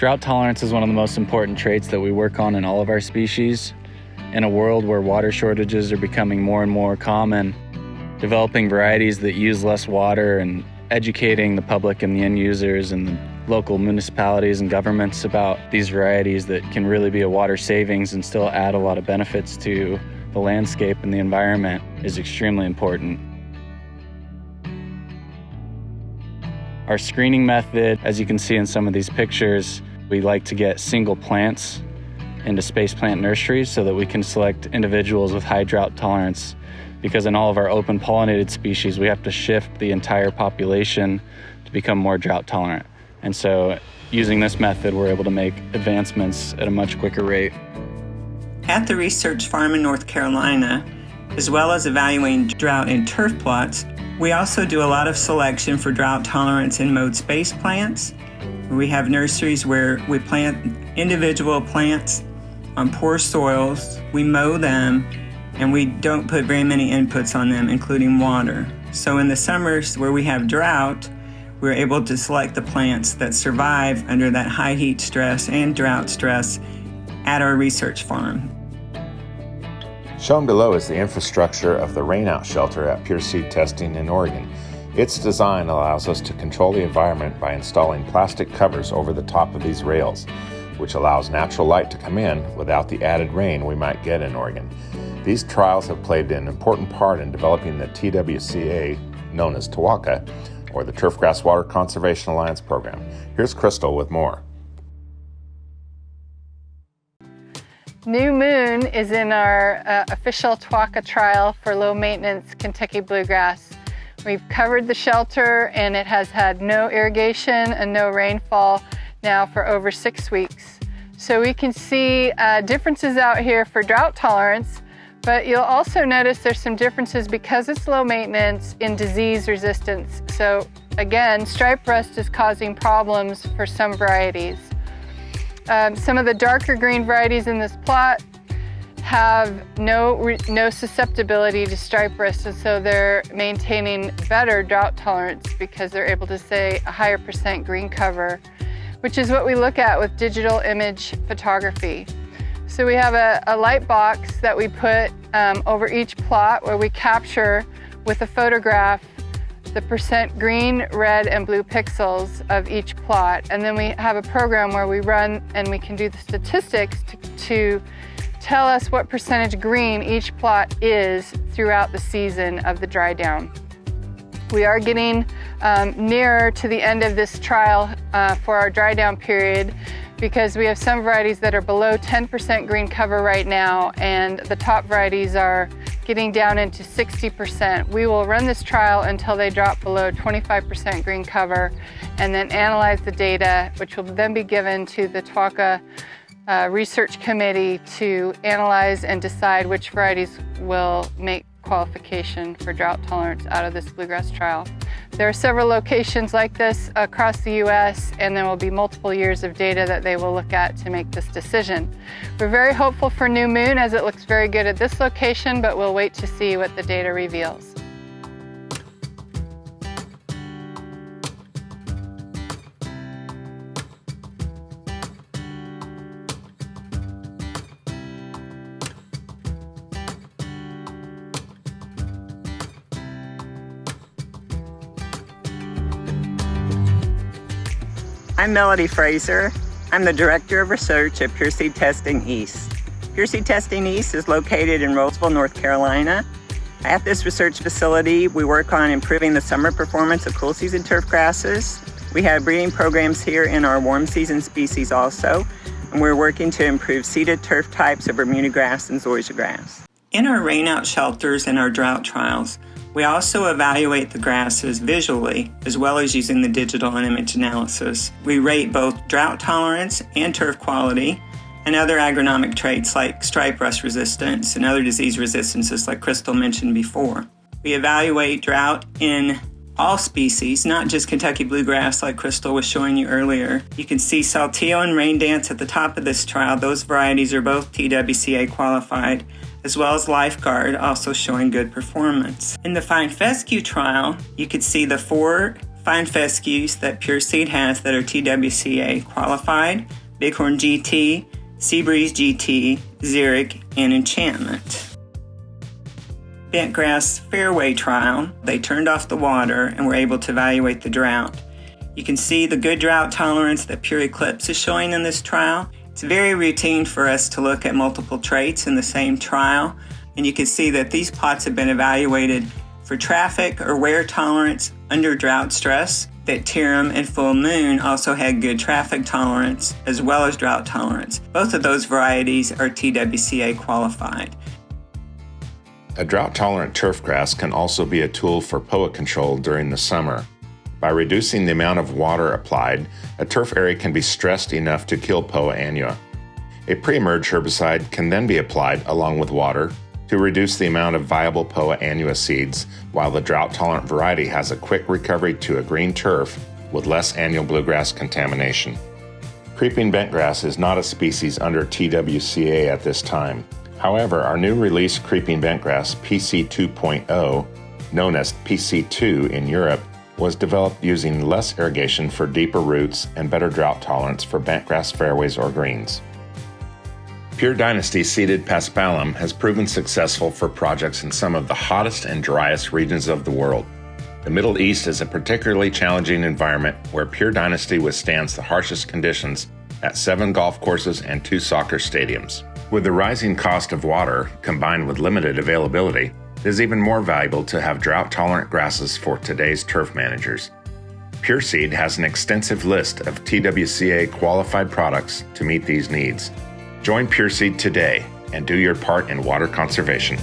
Drought tolerance is one of the most important traits that we work on in all of our species. In a world where water shortages are becoming more and more common, developing varieties that use less water and educating the public and the end users and the local municipalities and governments about these varieties that can really be a water savings and still add a lot of benefits to the landscape and the environment is extremely important. Our screening method, as you can see in some of these pictures, we like to get single plants into space plant nurseries so that we can select individuals with high drought tolerance, because in all of our open pollinated species, we have to shift the entire population to become more drought tolerant. And so using this method, we're able to make advancements at a much quicker rate. At the research farm in North Carolina, as well as evaluating drought in turf plots, we also do a lot of selection for drought tolerance in mowed space plants. We have nurseries where we plant individual plants on poor soils, we mow them, and we don't put very many inputs on them, including water. So in the summers where we have drought, we're able to select the plants that survive under that high heat stress and drought stress at our research farm. Shown below is the infrastructure of the Rainout shelter at Pure Seed Testing in Oregon. Its design allows us to control the environment by installing plastic covers over the top of these rails, which allows natural light to come in without the added rain we might get in Oregon. These trials have played an important part in developing the TWCA, known as TWCA, or the Turfgrass Water Conservation Alliance program. Here's Crystal with more. New Moon is in our official TWCA trial for low-maintenance Kentucky bluegrass. We've covered the shelter and it has had no irrigation and no rainfall now for over 6 weeks. So we can see differences out here for drought tolerance, but you'll also notice there's some differences because it's low maintenance in disease resistance. So again, stripe rust is causing problems for some varieties. Some of the darker green varieties in this plot have no susceptibility to stripe rust, and so they're maintaining better drought tolerance because they're able to say a higher % green cover, which is what we look at with digital image photography. So we have a light box that we put over each plot where we capture with a photograph the % green, red, and blue pixels of each plot. And then we have a program where we run and we can do the statistics to tell us what % green each plot is throughout the season of the dry down. We are getting nearer to the end of this trial for our dry down period, because we have some varieties that are below 10% green cover right now, and the top varieties are getting down into 60%. We will run this trial until they drop below 25% green cover and then analyze the data, which will then be given to the TWCA research committee to analyze and decide which varieties will make qualification for drought tolerance out of this bluegrass trial. There are several locations like this across the U.S., and there will be multiple years of data that they will look at to make this decision. We're very hopeful for New Moon, as it looks very good at this location, but we'll wait to see what the data reveals. I'm Melody Fraser. I'm the Director of Research at Pure Seed Testing East. Pure Seed Testing East is located in Roseville, North Carolina. At this research facility, we work on improving the summer performance of cool season turf grasses. We have breeding programs here in our warm season species also, and we're working to improve seeded turf types of Bermuda grass and zoysia grass. In our rainout shelters and our drought trials, we also evaluate the grasses visually, as well as using the digital and image analysis. We rate both drought tolerance and turf quality, and other agronomic traits like stripe rust resistance and other disease resistances like Crystal mentioned before. We evaluate drought in all species, not just Kentucky bluegrass like Crystal was showing you earlier. You can see Saltillo and Rain Dance at the top of this trial. Those varieties are both TWCA qualified, as well as Lifeguard, also showing good performance. In the Fine Fescue trial, you could see the 4 fine fescues that Pure Seed has that are TWCA qualified: Bighorn GT, Seabreeze GT, Xeric, and Enchantment. Bentgrass Fairway Trial, they turned off the water and were able to evaluate the drought. You can see the good drought tolerance that Pure Eclipse is showing in this trial. It's very routine for us to look at multiple traits in the same trial, and you can see that these plots have been evaluated for traffic or wear tolerance under drought stress, that Tirum and Full Moon also had good traffic tolerance as well as drought tolerance. Both of those varieties are TWCA qualified. A drought-tolerant turf grass can also be a tool for POA control during the summer. By reducing the amount of water applied, a turf area can be stressed enough to kill POA annua. A pre-emerge herbicide can then be applied along with water to reduce the amount of viable POA annua seeds, while the drought-tolerant variety has a quick recovery to a green turf with less annual bluegrass contamination. Creeping bentgrass is not a species under TWCA at this time. However, our new release creeping bentgrass PC 2.0, known as PC2 in Europe, was developed using less irrigation for deeper roots and better drought tolerance for bentgrass fairways or greens. Pure Dynasty seeded paspalum has proven successful for projects in some of the hottest and driest regions of the world. The Middle East is a particularly challenging environment where Pure Dynasty withstands the harshest conditions at 7 golf courses and 2 soccer stadiums. With the rising cost of water combined with limited availability, it is even more valuable to have drought-tolerant grasses for today's turf managers. Pure Seed has an extensive list of TWCA qualified products to meet these needs. Join Pure Seed today and do your part in water conservation.